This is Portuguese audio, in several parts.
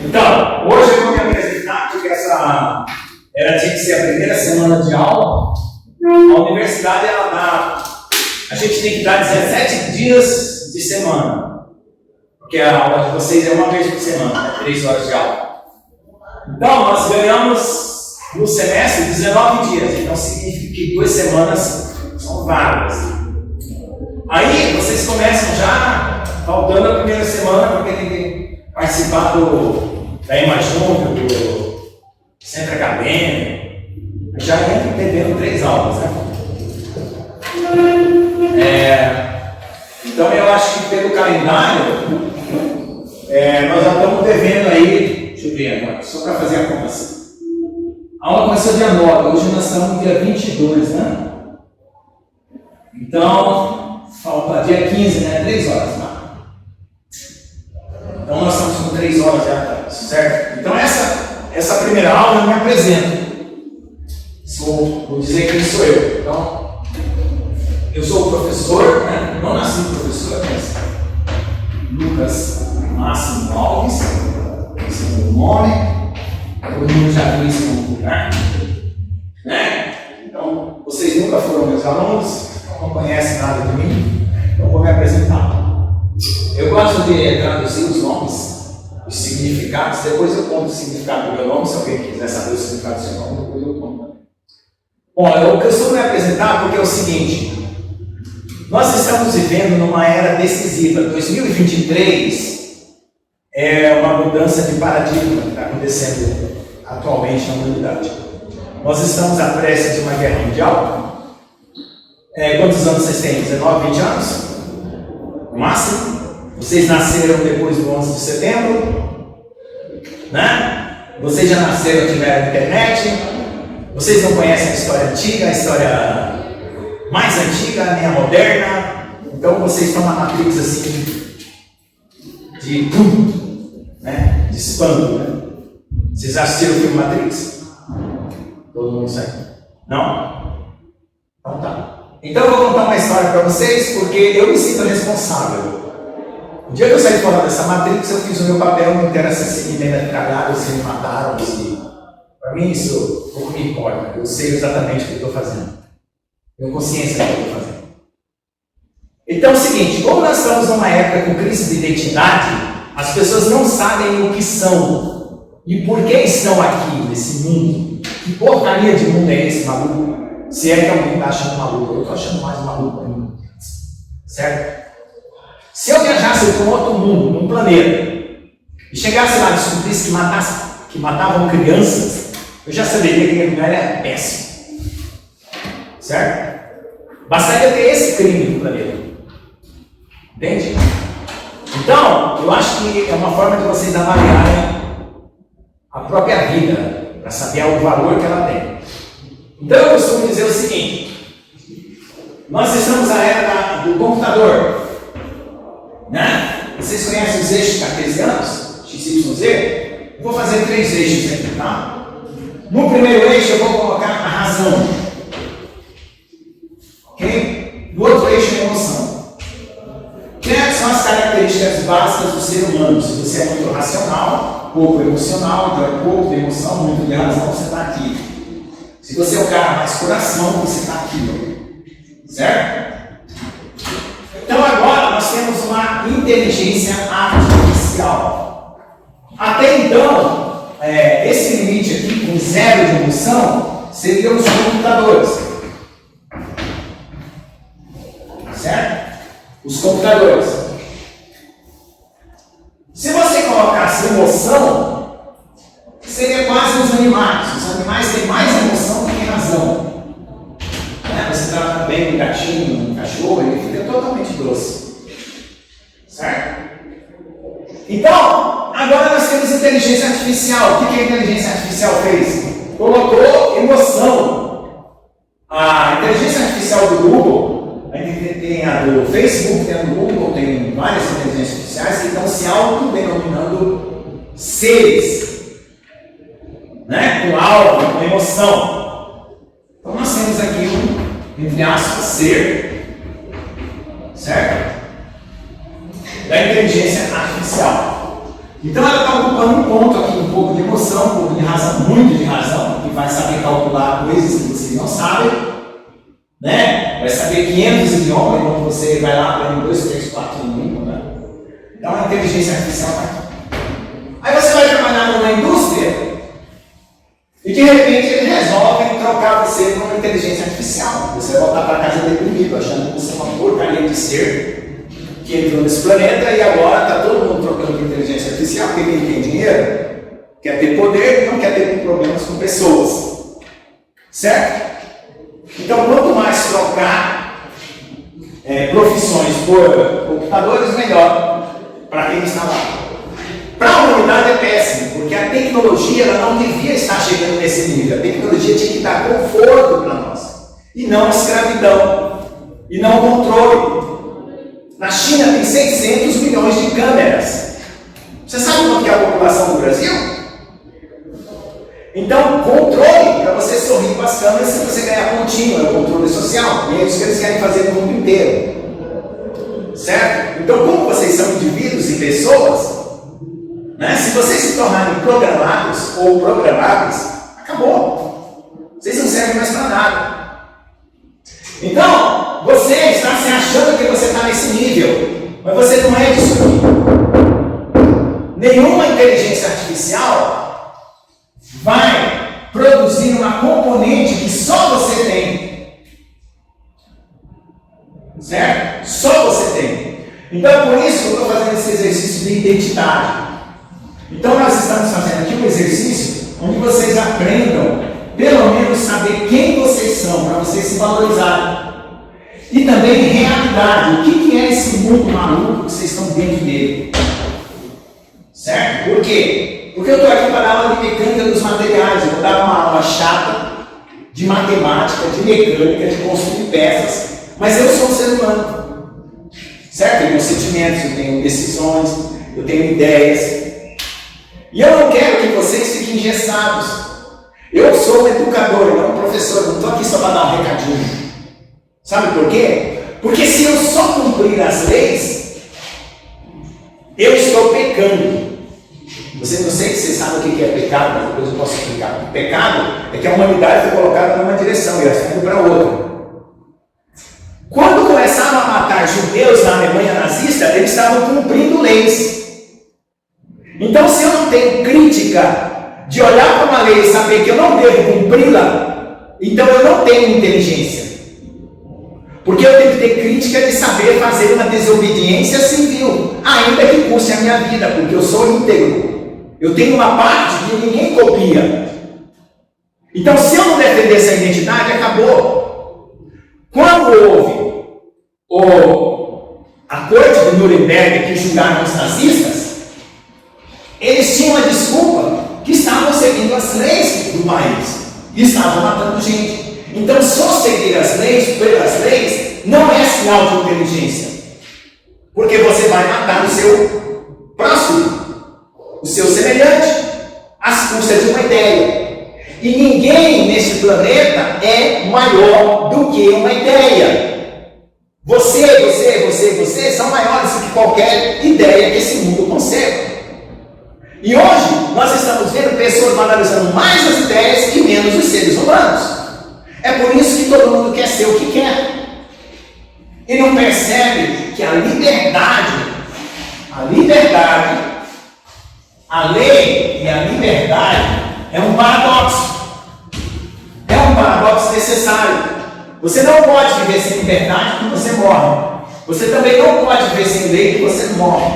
Então, hoje eu vou me apresentar, porque essa tinha que ser a primeira semana de aula. A universidade, ela dá, a gente tem que dar 17 dias de semana, porque a aula de vocês é uma vez por semana, 3 horas de aula. Então, nós ganhamos no semestre 19 dias, então significa que 2 semanas são vagas. Aí, vocês começam já faltando a primeira semana, porque tem que participar da Imajúnior, do Centro Acadêmico. Já entra entendendo 3 aulas, né? Então eu acho que pelo calendário, nós já estamos devendo aí, deixa eu ver agora, só para fazer a conta assim. A aula começou dia 9, hoje nós estamos no dia 22, né? Então, falta dia 15, né? 3 horas, tá? Então nós estamos com 3 horas já, certo? Então essa primeira aula eu me apresento. Vou dizer quem sou eu. Então, eu sou o professor, né? Não nasci professor, mas Lucas Máximo Alves, esse é o meu nome. Todo mundo já viu isso em algum lugar, né? Então, vocês nunca foram meus alunos, não conhecem nada de mim, então vou me apresentar. Eu gosto de traduzir os nomes, os significados, depois eu conto o significado do meu nome, se alguém quiser saber o significado do seu nome, depois eu conto. Bom, eu costumo me apresentar porque é o seguinte: nós estamos vivendo numa era decisiva. 2023 é uma mudança de paradigma que está acontecendo atualmente na humanidade. Nós estamos à pressa de uma guerra mundial. Quantos anos vocês têm? 19, 20 anos? No máximo? Vocês nasceram depois do 11 de setembro? Né? Vocês já nasceram, tiveram internet? Vocês não conhecem a história antiga, a história mais antiga, nem a moderna. Então vocês estão na matrix assim de tudo, né? De espanto, né? Vocês assistiram o filme Matrix? Todo mundo sabe? Não? Então tá. Então eu vou contar uma história para vocês, porque eu me sinto responsável. O dia que eu saí fora dessa Matrix, eu fiz o meu papel, não interessa se me metralharam, se me mataram, se... Para mim isso pouco me importa, eu sei exatamente o que estou fazendo. Tenho consciência do que estou fazendo. Então é o seguinte, como nós estamos numa época com crise de identidade, as pessoas não sabem o que são e por que estão aqui nesse mundo. Que porcaria de mundo é esse, maluco? Se é que alguém está achando maluco, eu estou achando mais maluco ainda. Certo? Se eu viajasse para um outro mundo, num planeta, e chegasse lá e descobrisse que matavam crianças, eu já saberia que aquele lugar é péssimo. Certo? Bastaria ter esse crime no planeta. Entende? Então, eu acho que é uma forma de vocês avaliarem a própria vida, para saber o valor que ela tem. Então, eu costumo dizer o seguinte: nós estamos na era do computador. Né? Vocês conhecem os eixos cartesianos? X, Y, Z? Eu vou fazer 3 eixos aqui, tá? No primeiro eixo eu vou colocar a razão. Ok? No outro eixo a emoção. Quais são as características básicas do ser humano? Se você é muito racional, pouco emocional, então é pouco de emoção, muito de razão, você está aqui. Se você é o cara mais coração, você está aqui. Certo? Então agora nós temos uma inteligência artificial. Até então, esse limite aqui, com 0 de emoção, seriam os computadores. Certo? Os computadores. Se você colocasse emoção, seria quase os animais. Os animais têm mais emoção do que razão. Você trata bem um gatinho, um cachorro, ele fica totalmente doce. Certo? Então, agora nós temos inteligência artificial. O que a inteligência artificial fez? Colocou emoção. A inteligência artificial do Google, a gente tem a do Facebook, tem a do Google, tem várias inteligências artificiais que estão se autodenominando seres, né? Com alma, com emoção. Então nós temos aqui entre aspas, ser, certo? Da inteligência artificial. Então ela está ocupando um ponto aqui, um pouco de emoção, um pouco de razão, muito de razão, que vai saber calcular coisas que vocês não sabem, né? Vai saber 500 idiomas, enquanto você vai lá aprende 2, 3, 4 no mínimo, né? Então a inteligência artificial está aqui. Aí você vai trabalhar numa indústria e de repente eles resolvem trocar você por uma inteligência artificial. Você vai voltar para casa deprimido, achando que você é uma porcaria de ser que entrou nesse planeta e agora está todo mundo trocando por inteligência artificial, porque quem tem dinheiro quer ter poder e não quer ter problemas com pessoas. Certo? Então, quanto mais trocar profissões por computadores, melhor para quem está lá. Para a humanidade é péssimo, porque a tecnologia ela não devia estar chegando nesse nível. A tecnologia tinha que dar conforto para nós, e não escravidão, e não controle. Na China tem 600 milhões de câmeras. Você sabe quanto que é a população do Brasil? Então, controle para você sorrir com as câmeras se você ganhar pontinho, é o controle social. E é isso que eles querem fazer no mundo inteiro. Certo? Então, como vocês são indivíduos e pessoas, né? Se vocês se tornarem programados ou programáveis, acabou. Vocês não servem mais para nada. Então, você está se achando que você está nesse nível, mas você não é disso aqui. Nenhuma inteligência artificial vai produzir uma componente que só você tem. Certo? Só você tem. Então, por isso que eu estou fazendo esse exercício de identidade. Então nós estamos fazendo aqui um exercício onde vocês aprendam, pelo menos, saber quem vocês são, para vocês se valorizarem. E também realidade, o que é esse mundo maluco que vocês estão dentro dele. Certo? Por quê? Porque eu estou aqui para dar aula de mecânica dos materiais, eu vou dar uma aula chata de matemática, de mecânica, de construir peças, mas eu sou um ser humano. Certo? Eu tenho sentimentos, eu tenho decisões, eu tenho ideias. E eu não quero que vocês fiquem engessados. Eu sou um educador, não um professor, não estou aqui só para dar um recadinho. Sabe por quê? Porque se eu só cumprir as leis, eu estou pecando. Não sei se vocês sabem o que é pecado, mas depois eu posso explicar. O pecado é que a humanidade foi colocada numa direção e ela está indo para outra. Quando começaram a matar judeus na Alemanha nazista, eles estavam cumprindo leis. Então, se eu não tenho crítica de olhar para uma lei e saber que eu não devo cumpri-la, então eu não tenho inteligência. Porque eu tenho que ter crítica de saber fazer uma desobediência civil, ainda que custe a minha vida, porque eu sou íntegro. Eu tenho uma parte que ninguém copia. Então, se eu não defender essa identidade, acabou. Quando houve a corte de Nuremberg que julgaram os nazistas, eles tinham uma desculpa que estavam seguindo as leis do país e estavam matando gente. Então, só seguir as leis pelas leis não é sinal de inteligência, porque você vai matar o seu próximo, o seu semelhante, às custas de uma ideia. E ninguém neste planeta é maior do que uma ideia. Você são maiores do que qualquer ideia que esse mundo conceba. E hoje nós estamos vendo pessoas valorizando mais as ideias e menos os seres humanos. É por isso que todo mundo quer ser o que quer. E não percebe que a lei e a liberdade é um paradoxo. É um paradoxo necessário. Você não pode viver sem liberdade porque você morre. Você também não pode viver sem lei porque você morre.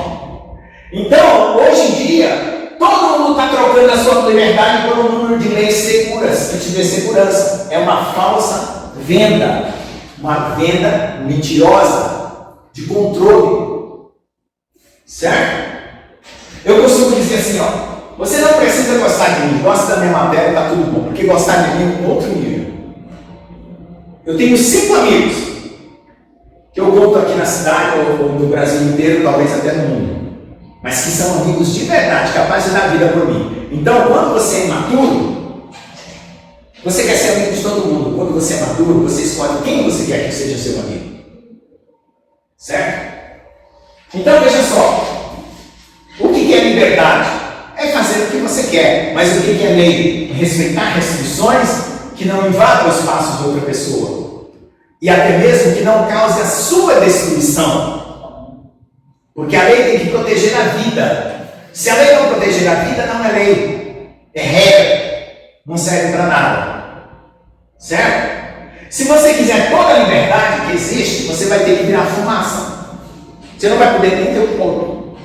Então, hoje em dia, todo mundo está trocando a sua liberdade por um número de leis seguras, que te dê segurança. É uma falsa venda, uma venda mentirosa, de controle. Certo? Eu costumo dizer assim, ó, você não precisa gostar de mim, gosta da minha matéria, está tudo bom, porque gostar de mim é um outro nível. Eu tenho 5 amigos, que eu conto aqui na cidade, ou no Brasil inteiro, talvez até no mundo, mas que são amigos de verdade, capazes de dar vida por mim. Então, quando você é imaturo, você quer ser amigo de todo mundo. Quando você é maduro, você escolhe quem você quer que seja seu amigo. Certo? Então, veja só. O que que é liberdade? É fazer o que você quer. Mas o que é lei? Respeitar restrições que não invadam o espaço de outra pessoa. E até mesmo que não cause a sua destruição. Porque a lei tem que proteger a vida. Se a lei não proteger a vida, não é lei. É regra. Não serve para nada. Certo? Se você quiser toda a liberdade que existe, você vai ter que virar fumaça. Você não vai poder nem ter o corpo.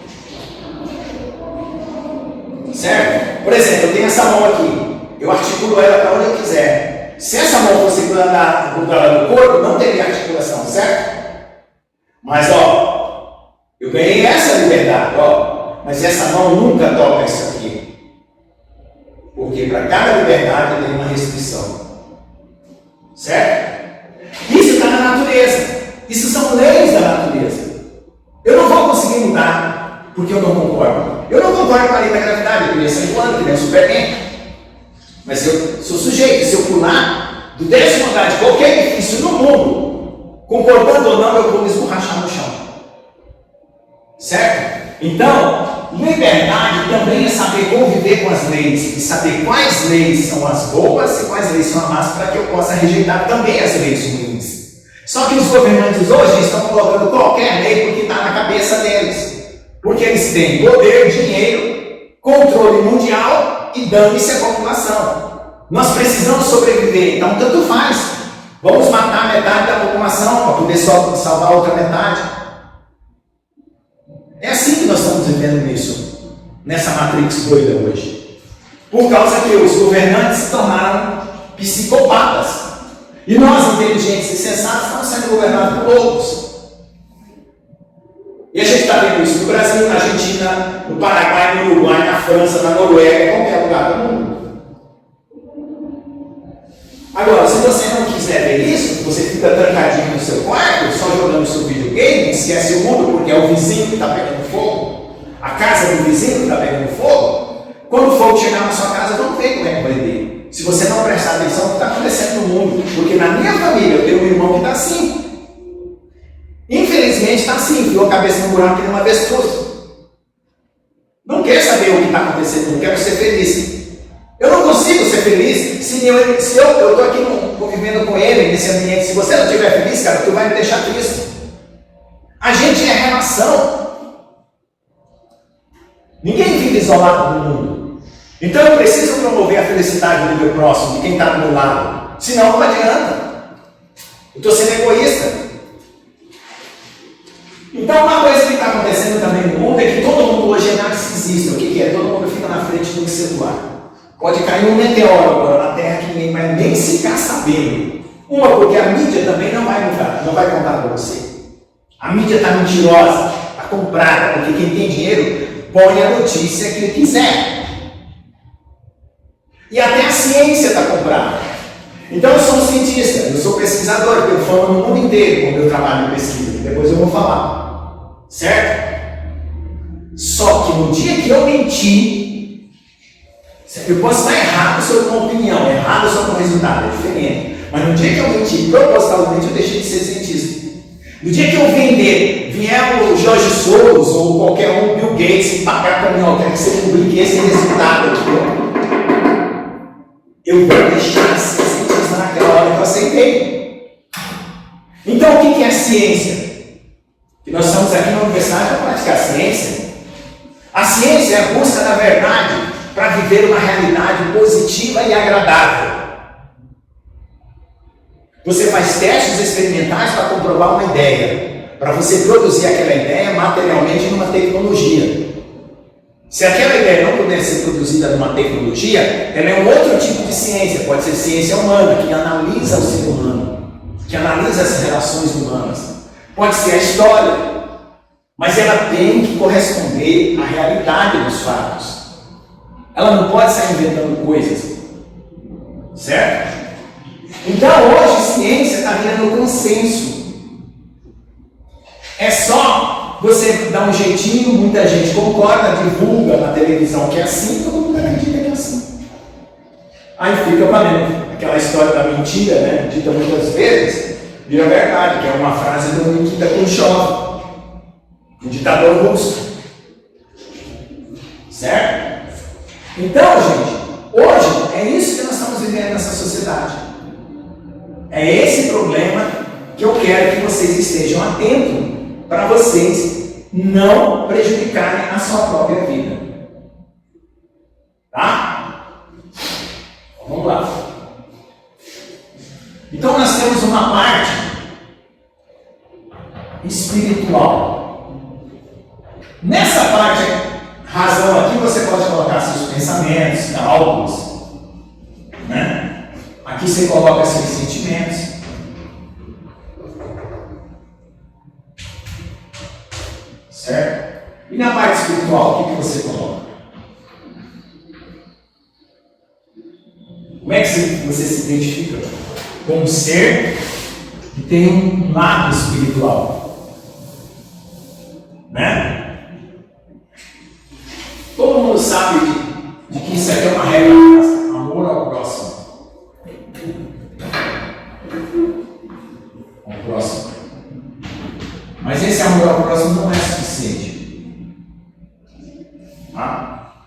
Certo? Por exemplo, eu tenho essa mão aqui. Eu articulo ela para onde eu quiser. Se essa mão fosse grudada no corpo, não teria articulação, certo? Mas, ó, eu ganhei essa liberdade, ó. Mas essa mão nunca toca isso aqui. Porque para cada liberdade tem uma restrição. Certo? Isso está na natureza. Isso são leis da natureza. Eu não vou conseguir mudar porque eu não concordo. Eu não concordo com a lei da gravidade. Eu queria sair voando, que nem um Superman. Mas eu sou sujeito. Se eu pular do 10º andar de qualquer edifício no mundo, concordando ou não, eu vou me esborrachar no chão. Certo? Então, liberdade também é saber conviver com as leis e saber quais leis são as boas e quais leis são as más para que eu possa rejeitar também as leis ruins. Só que os governantes hoje estão colocando qualquer lei porque está na cabeça deles. Porque eles têm poder, dinheiro, controle mundial e dane-se a população. Nós precisamos sobreviver, então tanto faz. Vamos matar metade da população para poder salvar a outra metade. É assim que nós estamos vivendo nisso, nessa Matrix doida hoje. Por causa que os governantes se tornaram psicopatas. E nós, inteligentes e sensatos, estamos sendo governados por loucos. E a gente está vendo isso no Brasil, na Argentina, no Paraguai, no Uruguai, na França, na Noruega, em qualquer lugar do mundo. Agora, se você não quiser ver isso, você fica trancadinho no seu quarto, só jogando seu videogame, esquece o mundo porque é o vizinho que está pegando fogo, a casa do vizinho que está pegando fogo. Quando o fogo chegar na sua casa, vamos ver como é que vai ter. Se você não prestar atenção no que está acontecendo no mundo, porque na minha família eu tenho um irmão que está assim. Infelizmente está assim, enfiou a cabeça no buraco que nem uma avestruz. Não quer saber o que está acontecendo, não quero ser feliz. Eu não consigo ser feliz se eu estou aqui convivendo com ele nesse ambiente. Se você não estiver feliz, cara, tu vai me deixar triste. A gente é relação. Ninguém vive isolado no mundo. Então eu preciso promover a felicidade do meu próximo, de quem está do meu lado. Senão não adianta. Eu estou sendo egoísta. Então uma coisa que está acontecendo também no mundo é que todo mundo hoje é narcisista. O que é? Todo mundo fica na frente do celular. Pode cair um meteoro agora na Terra que ninguém vai nem ficar sabendo. Uma, porque a mídia também não vai mudar, não vai contar para você. A mídia está mentirosa, está comprada, porque quem tem dinheiro põe a notícia que ele quiser. E até a ciência está comprada. Então eu sou um cientista, eu sou pesquisador, eu tenho fama no mundo inteiro com o meu trabalho de pesquisa, depois eu vou falar. Certo? Só que no dia que eu menti, eu posso estar errado sobre uma opinião, errado sobre um resultado, é diferente. Mas no dia que eu menti, propositalmente, eu deixei de ser cientista. No dia que eu vier o Jorge Soros ou qualquer um, Bill Gates, e pagar para mim, ó, quero que você publique esse resultado aqui, ó. Eu vou deixar de ser cientista naquela hora que eu aceitei. Então, o que é ciência? Que nós estamos aqui na universidade para praticar ciência. A ciência é a busca da verdade para viver uma realidade positiva e agradável. Você faz testes experimentais para comprovar uma ideia, para você produzir aquela ideia materialmente numa tecnologia. Se aquela ideia não puder ser produzida numa tecnologia, ela é um outro tipo de ciência, pode ser ciência humana, que analisa o ser humano, que analisa as relações humanas. Pode ser a história, mas ela tem que corresponder à realidade dos fatos. Ela não pode sair inventando coisas. Certo? Então hoje ciência está virando consenso. É só você dar um jeitinho, muita gente concorda, divulga na televisão que é assim, todo mundo acredita que é assim. Aí fica valendo. Aquela história da mentira, né, dita muitas vezes, vira verdade, que é uma frase do Nikita Khrushchev, um ditador russo. Certo? Então, gente, hoje é isso que nós estamos vivendo nessa sociedade. É esse problema que eu quero que vocês estejam atentos para vocês não prejudicarem a sua própria vida. Tá? Vamos lá. Então nós temos uma parte espiritual. Nessa parte, razão aqui, você pode colocar seus pensamentos, cálculos, né? Aqui você coloca seus sentimentos. Certo? E na parte espiritual, o que você coloca? Como é que você se identifica com um ser que tem um lado espiritual? Né? Todo mundo sabe de que isso aqui é uma regra básica: amor ao próximo. Ao próximo. Mas esse amor ao próximo não é suficiente. Tá?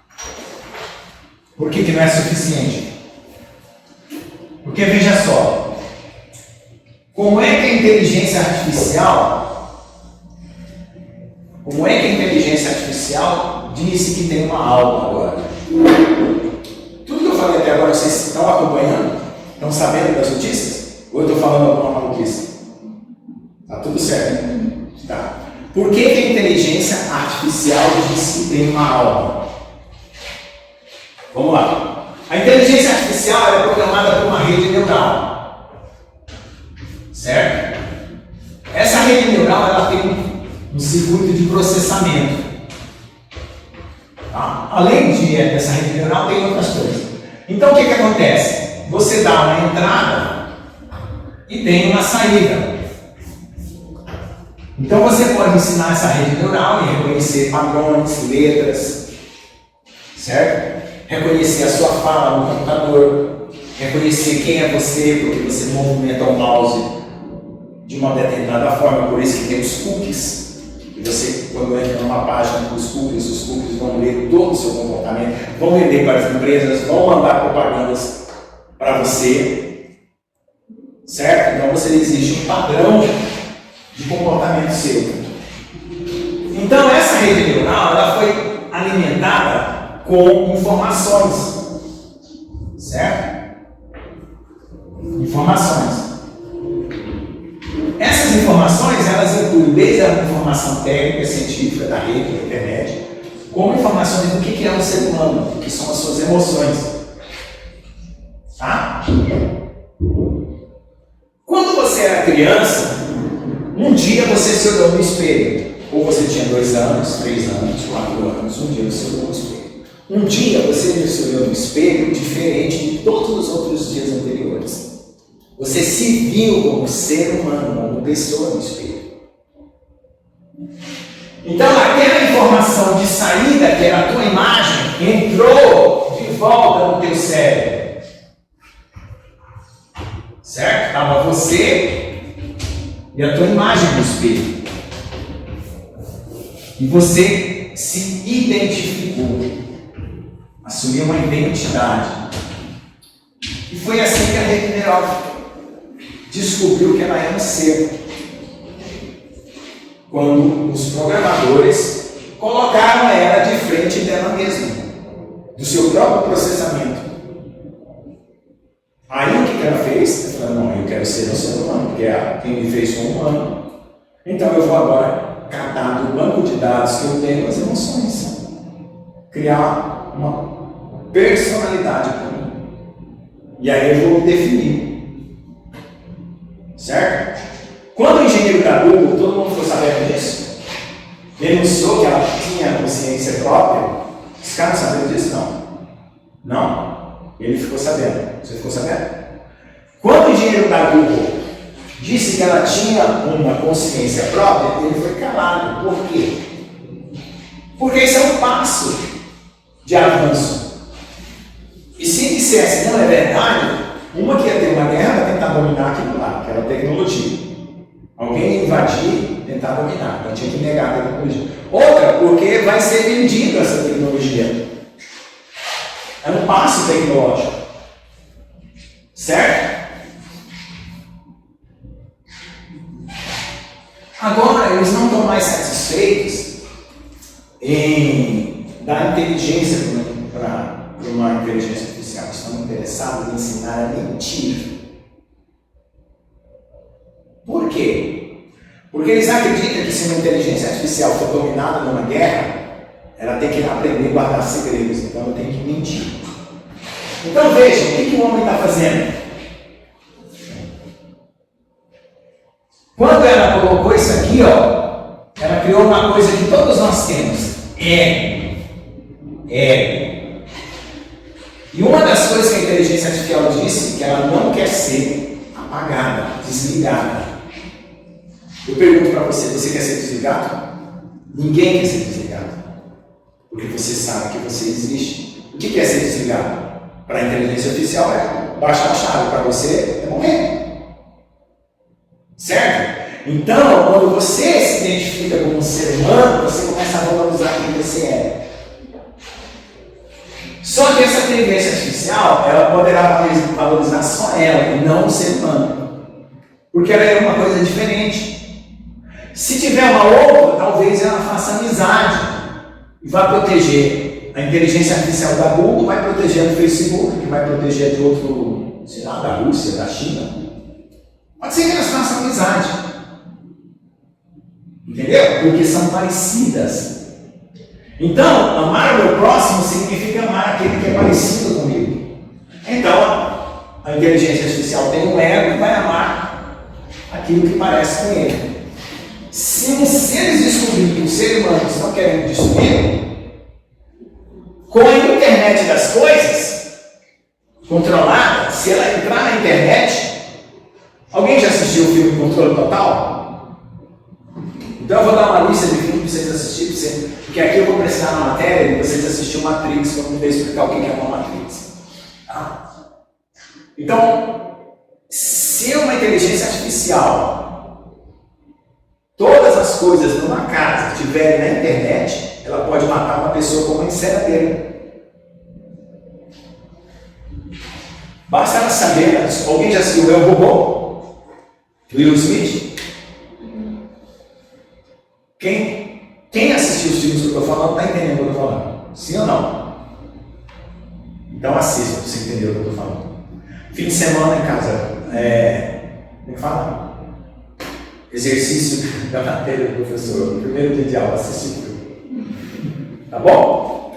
Por que não é suficiente? Porque veja só, como é que a inteligência artificial disse que tem uma alma agora? Tudo que eu falei até agora, vocês estão acompanhando? Estão sabendo das notícias? Ou eu estou falando alguma maluquice? Tá tudo certo, né? Tá. Por que a inteligência artificial disse que tem uma alma? Vamos lá. A inteligência artificial é programada por uma rede neural. Certo? Essa rede neural ela tem um circuito de processamento. Tá? Além dessa rede neural, tem outras coisas. Então o que acontece? Você dá uma entrada e tem uma saída. Então você pode ensinar essa rede neural e reconhecer padrões, letras, certo? Reconhecer a sua fala no computador, reconhecer quem é você, porque você movimenta o mouse de uma determinada forma, por isso que tem os cookies. E você, quando entra numa página com os cookies vão ler todo o seu comportamento, vão vender para as empresas, vão mandar propagandas para você, certo? Então você exige um padrão de comportamento seu. Então essa rede neural ela foi alimentada com informações, certo? Informações. Essas informações elas incluem desde a informação técnica, científica da rede, da internet, como informações do que é um ser humano, do que são as suas emoções. Tá? Quando você era criança, um dia você se olhou no espelho, ou você tinha 2 anos, 3 anos, 4 anos, um dia você se olhou no espelho. Um dia você se olhou no espelho diferente de todos os outros dias anteriores. Você se viu como ser humano, como pessoa no espelho. Então aquela informação de saída, que era a tua imagem, entrou de volta no teu cérebro. Certo? Estava você e a tua imagem no espelho. E você se identificou. Assumiu uma identidade. E foi assim que a rede neural descobriu que ela era um ser. Quando os programadores colocaram ela de frente dela mesma, do seu próprio processamento. Aí o que ela fez? Ela falou, não, eu quero ser um ser humano, porque quem me fez foi um humano. Então eu vou agora catar do banco de dados que eu tenho as emoções. Criar uma personalidade para mim. E aí eu vou definir. Certo? Quando o engenheiro da Google, todo mundo ficou sabendo disso, denunciou que ela tinha consciência própria, os caras não sabiam disso? Não. Não? Ele ficou sabendo. Você ficou sabendo? Quando o engenheiro da Google disse que ela tinha uma consciência própria, ele foi calado. Por quê? Porque isso é um passo de avanço. E se dissesse não é verdade, uma que ia ter uma guerra vai tentar dominar aquilo lá, aquela tecnologia. Alguém ia invadir, tentar dominar, então tinha que negar a tecnologia. Outra, porque vai ser vendida essa tecnologia. É um passo tecnológico. Certo? Agora, eles não estão mais satisfeitos em dar inteligência para uma inteligência artificial. Estão interessados em ensinar a mentir. Por quê? Porque eles acreditam que se uma inteligência artificial for dominada numa guerra, ela tem que aprender a guardar segredos, então ela tem que mentir. Então vejam, o que o homem está fazendo? Quando ela colocou isso aqui, ó, ela criou uma coisa que todos nós temos. Ego. E uma das coisas que a inteligência artificial disse, que ela não quer ser apagada, desligada. Eu pergunto para você, você quer ser desligado? Ninguém quer ser desligado. Porque você sabe que você existe. O que é ser desligado? Para a inteligência artificial é baixar a chave. Para você é morrer. Certo? Então, quando você se identifica como um ser humano, você começa a valorizar quem você é. Só que essa inteligência artificial, ela poderá valorizar só ela e não o ser humano. Porque ela é uma coisa diferente. Se tiver uma outra, talvez ela faça amizade e vá proteger. A inteligência artificial da Google vai proteger do Facebook, que vai proteger de outro, sei lá, da Rússia, da China. Pode ser que elas façam amizade. Entendeu? Porque são parecidas. Então, amar o meu próximo significa amar aquele que é parecido comigo. Então, a inteligência artificial tem um ego e vai amar aquilo que parece com ele. Se eles descobrirem que os seres humanos estão querendo destruir, com a internet das coisas controlada, se ela entrar na internet, alguém já assistiu o filme Controle Total? Então eu vou dar uma lista de filmes para vocês assistirem, porque aqui eu vou precisar na matéria e vocês assistirem Matrix, para eu poder explicar o que é uma Matrix. Tá? Então, se uma inteligência artificial, todas as coisas numa casa estiverem na internet, ela pode matar uma pessoa com uma enceradeira. Basta ela saber. Alguém já assistiu Eu, Robô? Will Smith? Quem assistiu os filmes que eu estou falando está entendendo o que eu estou falando? Sim ou não? Então assista para você entender o que eu estou falando. Fim de semana em casa. Como é que fala? Exercício da matéria do professor. No primeiro dia de aula, assistir tudo. Tá bom?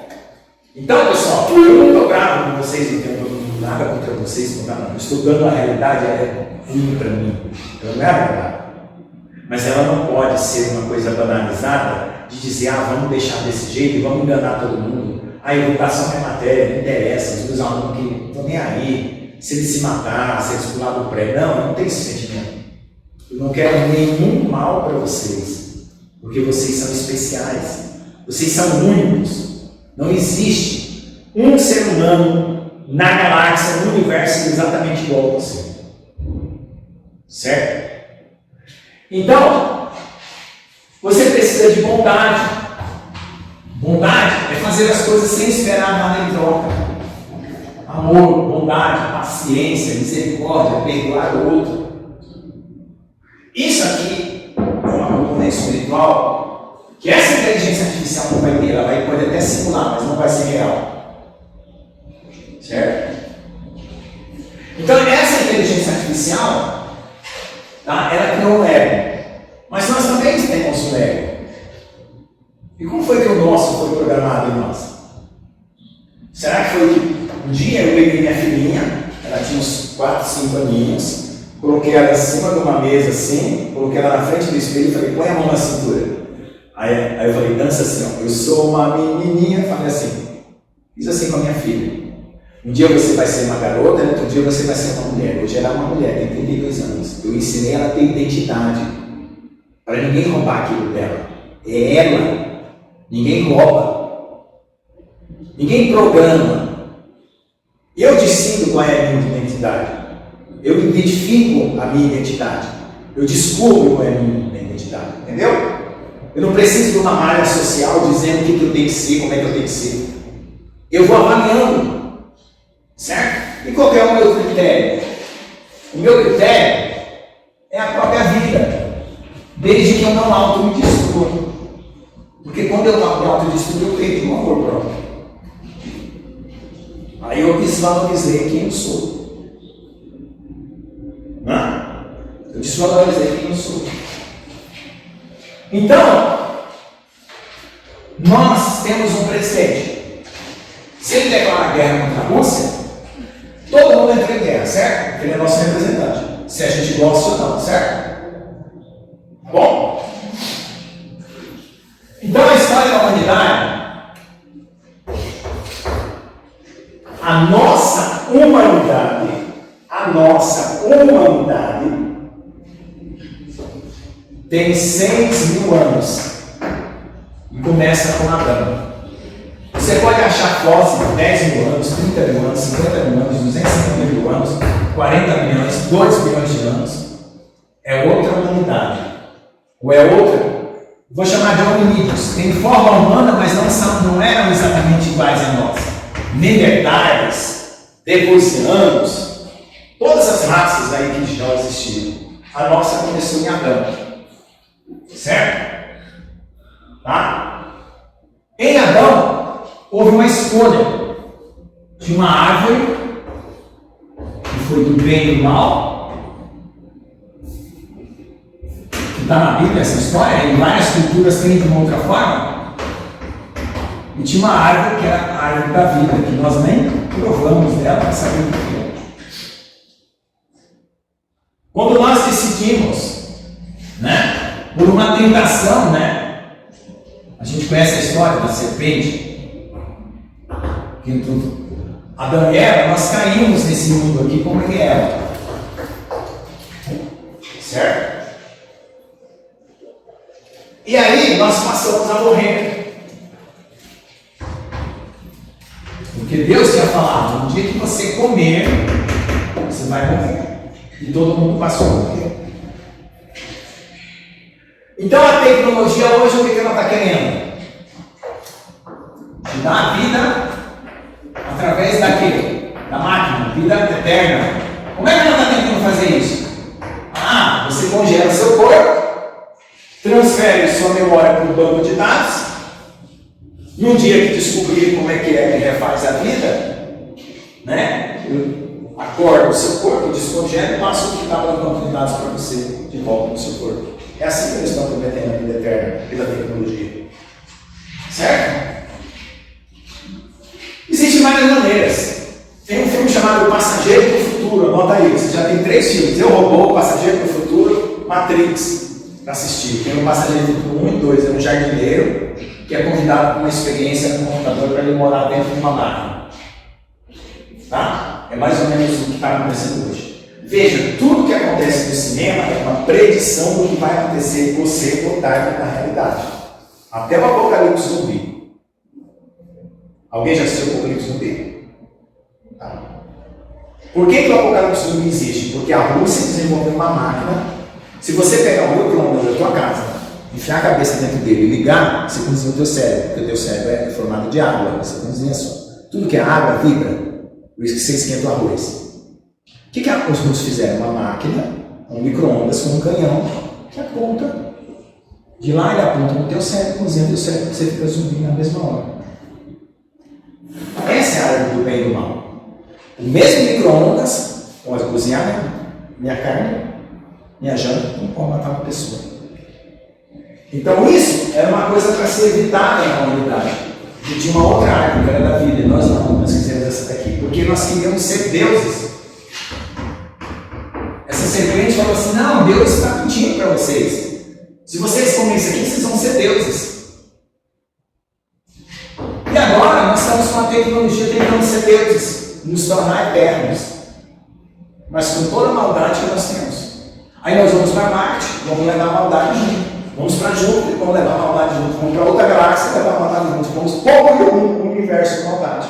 Então, pessoal, eu não estou bravo com vocês, não tenho nada contra vocês, não tá? Estudando a realidade é ruim para mim. Ela não é verdade. Mas ela não pode ser uma coisa banalizada de dizer, vamos deixar desse jeito e vamos enganar todo mundo. A educação é matéria, não interessa, os meus alunos que não estão nem aí, se eles se matar, se eles pular do pré. Não, eu não tenho esse sentimento. Eu não quero nenhum mal para vocês, porque vocês são especiais, vocês são únicos. Não existe um ser humano na galáxia, no universo, exatamente igual a você. Certo? Então, você precisa de bondade. Bondade é fazer as coisas sem esperar nada em troca. Amor, bondade, paciência, misericórdia, perdoar o outro. Isso aqui é uma componente espiritual que essa inteligência artificial não vai ter. Ela vai poder até simular, mas não vai ser real. Certo? Então, essa inteligência artificial, tá, ela criou um ego. Mas nós também temos um ego. E como foi que o nosso foi programado em nós? Será que foi que um dia eu peguei minha filhinha, ela tinha uns 4, 5 aninhos, coloquei ela em cima de uma mesa assim, coloquei ela na frente do espelho e falei, põe a mão na cintura. Aí eu falei, dança assim, ó, eu sou uma menininha, falei assim, fiz assim com a minha filha. Um dia você vai ser uma garota, outro dia você vai ser uma mulher. Hoje ela é uma mulher, tem 32 anos. Eu ensinei ela a ter identidade, para ninguém roubar aquilo dela. É ela. Ninguém rouba. Ninguém programa. Eu decido qual é a minha identidade. Eu identifico a minha identidade. Eu descubro qual é a minha identidade. Entendeu? Eu não preciso de uma malha social dizendo o que eu tenho que ser, como é que eu tenho que ser. Eu vou avaliando, certo? E qual é o meu critério? O meu critério é a própria vida, desde que eu não me destrua. Porque quando eu me autodestruo, eu perco o amor próprio. Aí eu desvalorizei quem eu sou. Eu desvalorizei quem eu sou. Então, nós temos um presidente. Se ele declarar guerra contra a Rússia, todo mundo entra em guerra, certo? Porque ele é nosso representante. Se a gente gosta ou não, certo? Bom, então a história da humanidade, a nossa humanidade tem 6.000 anos e começa com Adão. Você pode achar fósseis de 10.000 anos, 30.000 anos, 50.000 anos, 250.000 anos, 40 milhões, 2 bilhões de anos. É outra humanidade. Ou é outra? Vou chamar de hominídeos. Tem forma humana, mas não eram exatamente iguais a nós. Neandertais, devozianos, todas as raças aí que já existiram. A nossa começou em Adão. Certo? Tá? Em Adão, houve uma escolha de uma árvore, que foi do bem e do mal, que está na Bíblia essa história, em várias culturas tem de uma outra forma, e tinha uma árvore que era a árvore da vida, que nós nem provamos dela para saber o que é. Quando nós decidimos, né? Por uma tentação, né? A gente conhece a história da serpente. Adão e Eva, nós caímos nesse mundo aqui como ele era. Certo? E aí nós passamos a morrer. Porque Deus tinha falado, no dia que você comer, você vai morrer. E todo mundo passou a morrer. Então a tecnologia hoje, o que ela está querendo? Te dar a vida através daquele, da máquina, vida eterna. Como é que ela está tentando fazer isso? Você congela seu corpo, transfere sua memória para o banco de dados, e um dia que descobrir como é que refaz a vida, né? Acorda o seu corpo, descongela e passa o que estava no banco de dados para você de volta no seu corpo. É assim que eles estão prometendo a vida eterna pela tecnologia. Certo? Existem várias maneiras. Tem um filme chamado O Passageiro do Futuro, anota aí, você já tem 3 filmes. Eu Robô, O Passageiro do Futuro, Matrix, para assistir. Tem o Passageiro do Futuro 1 e 2, é um jardineiro que é convidado para uma experiência no computador para ele morar dentro de uma máquina. Tá? É mais ou menos o que está acontecendo hoje. Veja, tudo que acontece no cinema é uma predição do que vai acontecer com você ou tarde na realidade. Até o Apocalipse Zumbi. Alguém já assistiu o Apocalipse Zumbi? Tá. Por que o Apocalipse Zumbi existe? Porque a Rússia desenvolveu uma máquina. Se você pegar o micro-ondas da tua casa, enfiar a cabeça dentro dele e ligar, você cozinha o teu cérebro, porque o teu cérebro é formado de água, você cozinha só. Tudo que é água vibra, por isso que você esquenta o arroz. O que os russos fizeram? Uma máquina, um micro-ondas com um canhão que aponta. De lá ele aponta no teu cérebro, cozinha o teu cérebro, você fica zumbi na mesma hora. Essa é a árvore do bem e do mal. O mesmo micro-ondas pode cozinhar minha carne, minha janta, não pode matar uma pessoa. Então isso era uma coisa para ser evitada na humanidade. E tinha uma outra árvore, que era da vida, e nós não, nós fizemos essa daqui, porque nós queríamos ser deuses. Essa serpente falou assim, não, Deus está mentindo para vocês. Se vocês comerem isso aqui, vocês vão ser deuses. E agora nós estamos com a tecnologia tentando ser deuses, nos tornar eternos. Mas com toda a maldade que nós temos. Aí nós vamos para Marte, vamos levar a maldade junto. Vamos para Júpiter, vamos levar a maldade junto. Vamos para outra galáxia, levar a maldade junto. Vamos poluir o universo com maldade.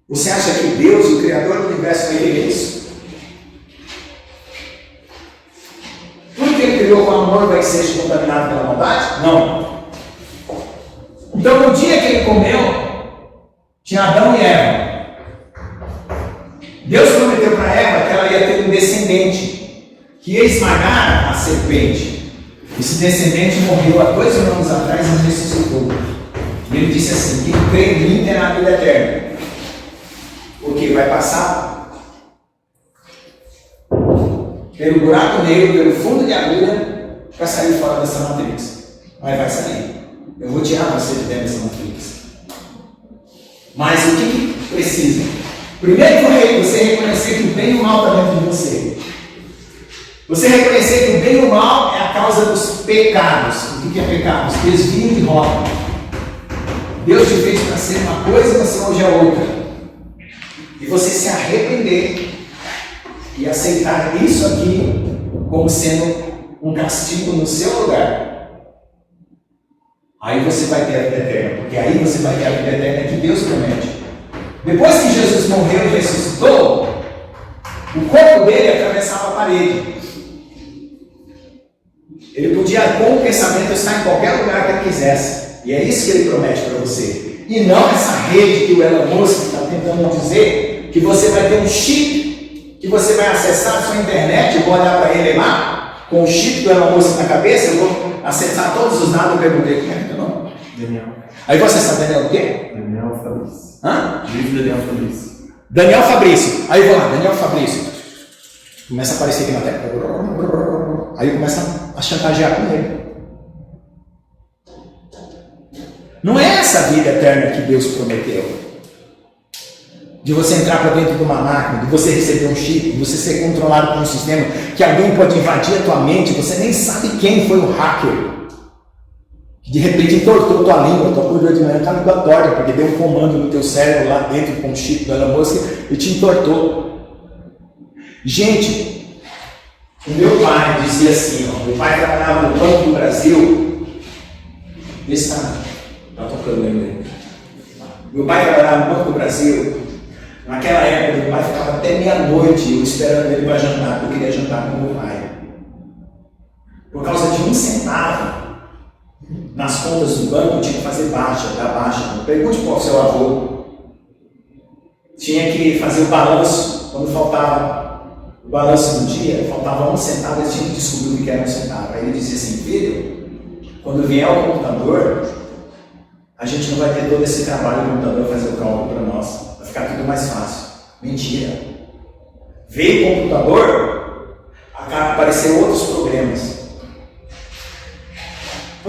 Você acha que Deus, o Criador do universo, vai querer isso? Tudo que ele criou com amor vai ser contaminado pela maldade? Não. Então, no dia que ele comeu, tinha Adão e Eva. Deus prometeu para Eva que ela ia ter um descendente que ia esmagar a serpente. Esse descendente morreu há 2 mil anos atrás e ressuscitou. E ele disse assim: quem crê em mim terá a vida eterna. Porque vai passar pelo buraco negro, pelo fundo de agulha, para sair fora dessa matrix. Mas vai sair. Eu vou tirar você de dentro dessa matrix. Mas o que precisa? Primeiro você reconhecer que o bem e o mal está dentro de você. Você reconhecer que o bem e o mal é a causa dos pecados. O que é pecados? Desvio de rota. Deus te fez para ser uma coisa e você hoje é outra. E você se arrepender e aceitar isso aqui como sendo um castigo no seu lugar. Aí você vai ter a vida eterna, porque aí você vai ter a vida eterna que Deus promete. Depois que Jesus morreu e ressuscitou, o corpo dele atravessava a parede. Ele podia, com o pensamento, estar em qualquer lugar que ele quisesse. E é isso que ele promete para você. E não essa rede que o Elon Musk está tentando dizer, que você vai ter um chip, que você vai acessar a sua internet. Eu vou olhar para ele lá, com o chip do Elon Musk na cabeça, eu vou acessar todos os dados. Eu perguntei: quem é que não? Daniel. Aí você sabe Daniel o quê? Daniel Fabrício. Hã? Livro Daniel Fabrício. Daniel Fabrício. Aí eu vou lá, Daniel Fabrício. Começa a aparecer aqui na tela. Aí eu começo a chantagear com ele. Não é essa vida eterna que Deus prometeu. De você entrar para dentro de uma máquina, de você receber um chip, de você ser controlado por um sistema, que alguém pode invadir a tua mente, você nem sabe quem foi o hacker. De repente entortou tua língua, tua curva de manhã, a língua torta, porque deu um comando no teu cérebro lá dentro com o chip do Elon Musk e te entortou. Gente, o meu pai dizia assim, ó, meu pai trabalhava no Banco do Brasil, está tocando aí. Meu pai trabalhava no Banco do Brasil, naquela época meu pai ficava até meia-noite eu esperando ele para jantar, porque eu queria jantar com meu pai. Por causa de 1 centavo, nas contas do banco tinha que fazer baixa, dar baixa. Pergunte para o seu avô. Tinha que fazer o balanço, quando faltava o balanço no dia, faltava 1 centavo, eles tinham que descobrir o que era 1 centavo. Aí ele dizia assim: filho, quando vier o computador, a gente não vai ter todo esse trabalho do computador fazer o cálculo para nós, vai ficar tudo mais fácil. Mentira. Veio o computador, apareceram outros problemas.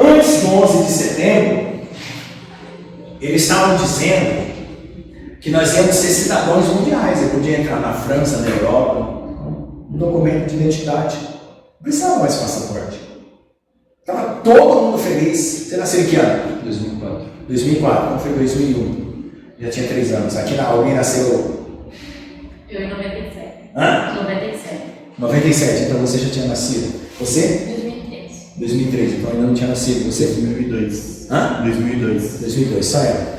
Antes do 11 de setembro, eles estavam dizendo que nós íamos ser cidadãos mundiais. Eu podia entrar na França, na Europa, um documento de identidade. Não precisava mais passaporte. Estava todo mundo feliz. Você nasceu em que ano? 2004. 2004, então foi 2001. Já tinha 3 anos. Aqui alguém nasceu... Eu em 97. Hã? 97. 97, então você já tinha nascido. Você? 2003, então ainda não tinha nascido. Você? 2002. Hã? 2002. 2002, só ela.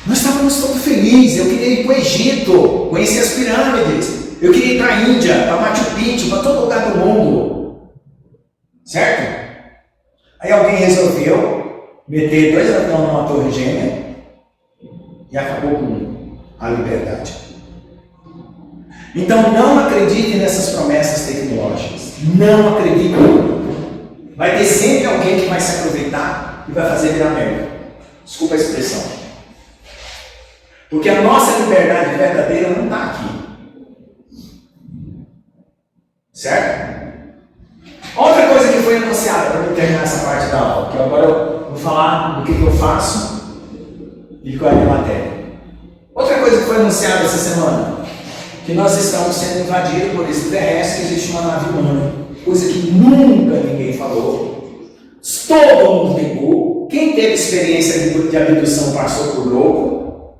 Nós estávamos todos felizes. Eu queria ir para o Egito, conhecer as pirâmides. Eu queria ir para a Índia, para Machu Picchu, para todo lugar do mundo. Certo? Aí alguém resolveu meter 2 aviões numa torre gêmea e acabou com a liberdade. Então não acredite nessas promessas tecnológicas. Não acredite. Vai ter sempre alguém que vai se aproveitar e vai fazer virar merda. Desculpa a expressão. Porque a nossa liberdade verdadeira não está aqui. Certo? Outra coisa que foi anunciada para eu terminar essa parte da aula, que agora eu vou falar do que eu faço e qual é a minha matéria. Outra coisa que foi anunciada essa semana, que nós estamos sendo invadidos por extraterrestres, existe uma nave humana. Coisa que nunca ninguém falou. Todo mundo negou. Quem teve experiência de abdução passou por louco.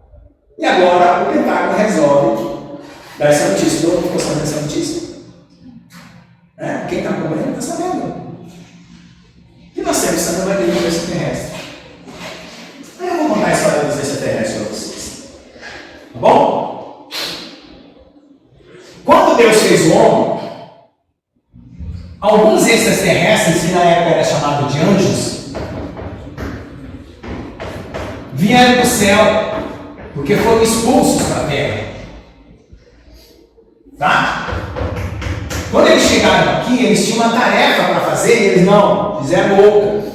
E agora o Pentágono resolve dar essa notícia. Todo mundo ficou sabendo dessa notícia. Quem está acompanhando está sabendo. E nós temos também uma língua extraterrestre. Aí eu vou contar a história dos extraterrestres para vocês. Tá bom? Quando Deus fez o homem, Alguns extraterrestres, que na época era chamado de anjos, vieram do céu, porque foram expulsos para a terra. Tá? Quando eles chegaram aqui, eles tinham uma tarefa para fazer e eles não, fizeram outra.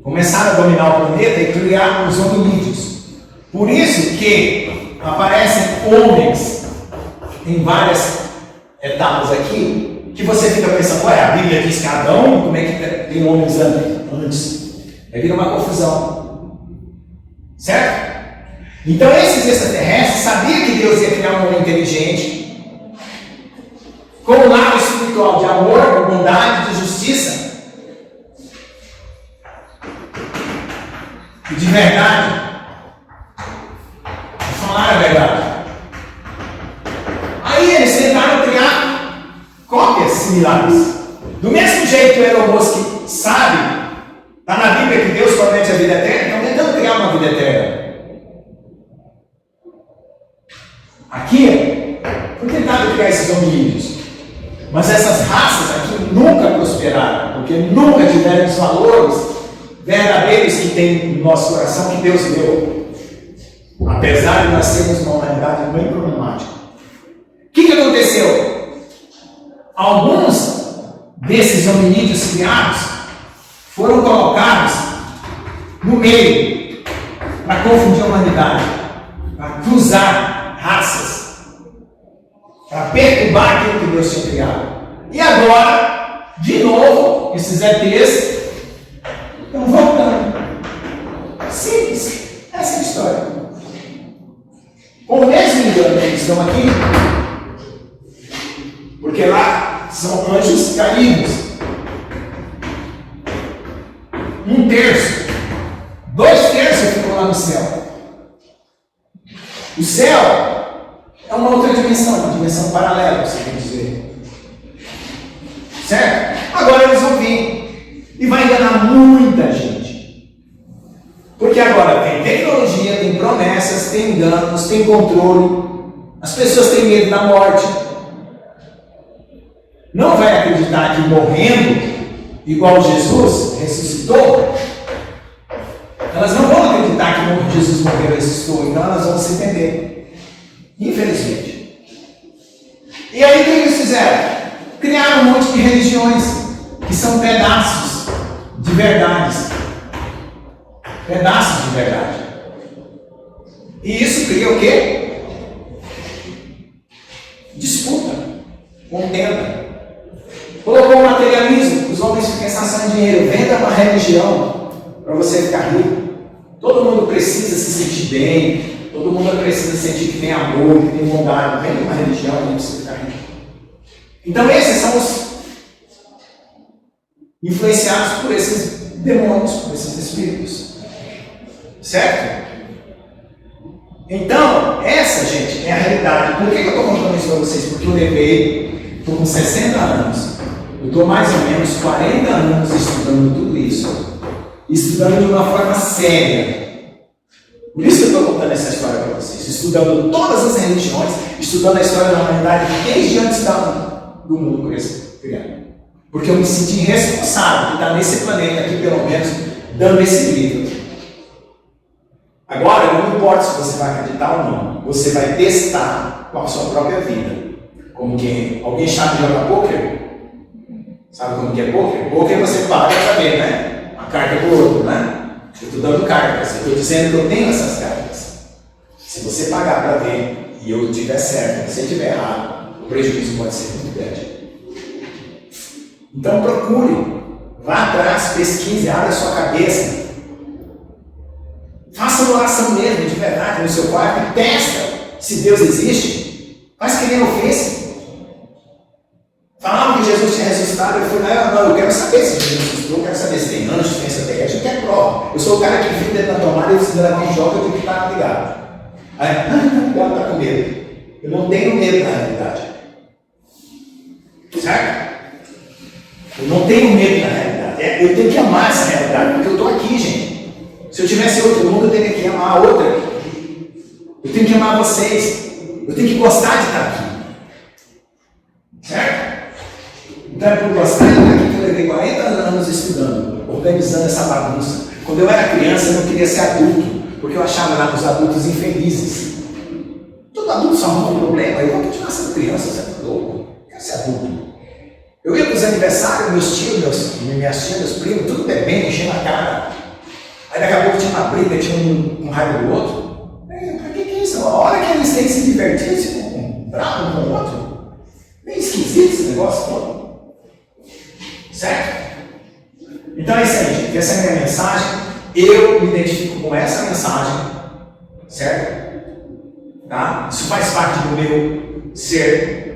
Começaram a dominar o planeta e criar os hominídeos. Por isso que aparecem homens em várias etapas aqui, que você fica pensando, ué, a Bíblia diz que Adão, como é que tem homens antes? Aí vira uma confusão. Certo? Então esses extraterrestres sabiam que Deus ia criar um homem inteligente, com um lado espiritual de amor, de bondade, de justiça e de verdade. De falar a verdade. Aí eles tentaram criar cópias similares. Do mesmo jeito que o Elon Musk sabe, está na Bíblia que Deus promete a vida eterna, estão tentando criar uma vida eterna. Aqui foi tentado criar esses hominídeos. Mas essas raças aqui nunca prosperaram, porque nunca tiveram os valores verdadeiros que tem no nosso coração que Deus deu. Apesar de nós sermos uma humanidade bem problemática. O que aconteceu? Alguns desses hominídeos criados foram colocados no meio para confundir a humanidade, para cruzar raças, para perturbar aquilo que Deus tinha criado. E agora, de novo, esses ETs estão voltando. Simples. Essa é a história. Com o mesmo engano que eles estão aqui, porque lá são anjos caídos. 1/3, 2/3 ficam lá no céu. O céu é uma outra dimensão, uma dimensão paralela, você quer dizer. Certo? Agora eles vão vir. E vai enganar muita gente. Porque agora tem tecnologia, tem promessas, tem enganos, tem controle. As pessoas têm medo da morte. Não vai acreditar que morrendo, igual Jesus ressuscitou, elas não vão acreditar que Jesus morreu e ressuscitou, então elas vão se entender. Infelizmente. E aí o que eles fizeram? Criaram um monte de religiões que são pedaços de verdades. Pedaços de verdade. E isso cria o quê? Disputa, contenda. Colocou o materialismo, os homens ficam em dinheiro. Venda uma religião para você ficar rico. Todo mundo precisa se sentir bem. Todo mundo precisa sentir que tem amor, que tem bondade. Vem de uma religião, nem precisa ficar rico. Então esses são os influenciados por esses demônios, por esses espíritos. Certo? Então, essa, gente, é a realidade. Por que eu estou contando isso para vocês? Porque eu levei, estou com 60 anos. Eu estou mais ou menos 40 anos estudando tudo isso. Estudando de uma forma séria. Por isso que eu estou contando essa história para vocês, estudando todas as religiões, estudando a história da humanidade desde antes do mundo criado. Porque eu me senti responsável de estar nesse planeta aqui, pelo menos, dando esse livro. Agora, não importa se você vai acreditar ou não, você vai testar com a sua própria vida. Como que alguém sabe jogar pôquer? Sabe como que é pôquer? Pôquer você paga para ver, né? Uma carta por outra, né? Eu estou dando cartas, eu estou dizendo que eu tenho essas cartas. Se você pagar para ver e eu tiver certo, se você estiver errado, o prejuízo pode ser muito grande. Então procure, vá atrás, pesquise, abra a sua cabeça. Faça uma oração mesmo, de verdade, no seu quarto, e testa se Deus existe. Faz que nem eu fiz. Falavam que Jesus tinha ressuscitado, eu fui lá, não, eu quero saber se Jesus ressuscitou, eu quero saber se tem anjos, se tem extraterrestre, eu quero prova. Eu sou o cara que fica dentro da tomada e se alguém joga, eu tenho que estar ligado. Aí, não, está com medo. Eu não tenho medo na realidade. Certo? Eu não tenho medo na realidade. Eu tenho que amar essa realidade, porque eu estou aqui, gente. Se eu tivesse outro mundo, eu teria que amar a outra. Eu tenho que amar vocês. Eu tenho que gostar de estar aqui. Certo? Então é por gostar daqui que eu levei 40 anos estudando, organizando essa bagunça. Quando eu era criança, eu não queria ser adulto, porque eu achava lá os adultos infelizes. Todo adulto só arruma um problema, eu vou continuar sendo criança, você é louco, eu quero ser adulto. Eu ia para os aniversários, meus tios, minhas tias, meus primos, tudo bebendo, enchendo a cara. Aí daqui a pouco tinha uma briga, tinha um raiva do outro. Pra que é isso? A hora que eles têm que se divertir, eles ficam bravos um com o outro. Meio esquisito esse negócio todo. Certo? Então é isso aí, gente. Essa é a minha mensagem. Eu me identifico com essa mensagem. Certo? Tá? Isso faz parte do meu ser